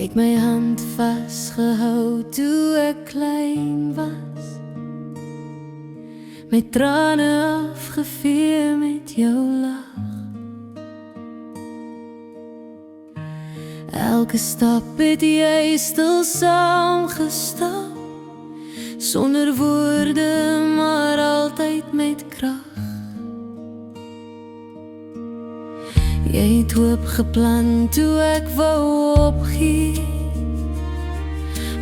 het my hand vasgehou toe ek klein was, my trane afgevee met jou lach. Elke stap het jy stil saamgestap, sonder woorde maar altyd met krag. Jy het hoop geplant toe ek wou opgee,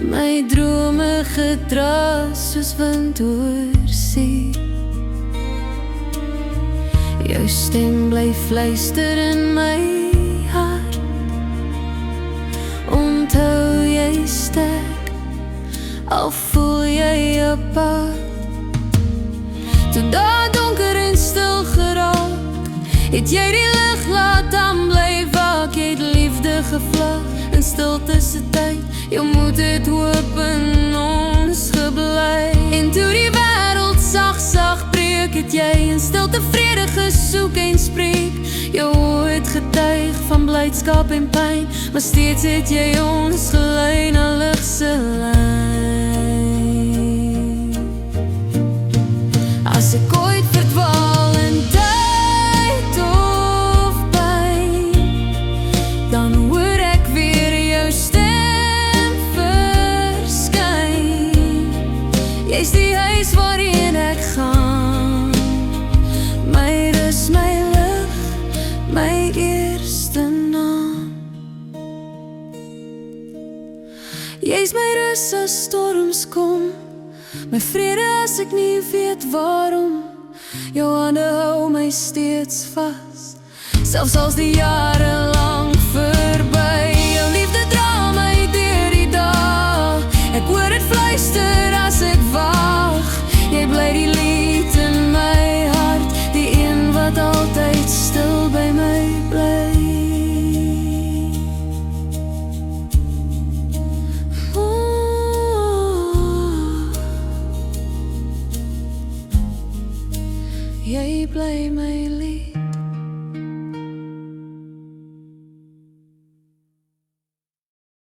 my drome gedra soos wind oor see. Jou stem bly fluister in my hart, onthou jy sterk, al voel jy apart. Toe daar donker en stil geraak, het jy die lig laat aan bly waak. Jy het liefde gevlag in stilte se tyd, jou moed het hoop in ons gebly. En toe die wêreld sag breek, het jy in stilte vrede gesoek en spreek. Jou oë het getuig van blydskap en pyn, maar steeds het jy ons gelei na lig se lyn. As ek ooit verdwaal in tyd of pyn, dan hoor ek weer jou stem verskyn. Jy's die huis waarheen ek gaan, my rus, my lig, my eerste naam. Jy's my rus as storms kom, my vrede as ek nie weet waarom. Jou hande hou my steeds vas, selfs als die jare lang verby. Jou liefde dra my deur die dag, ek hoor het fluister as ek wag. Jy bly die lied in my hart, die een wat altyd stil by my bly. Jy bly my lief.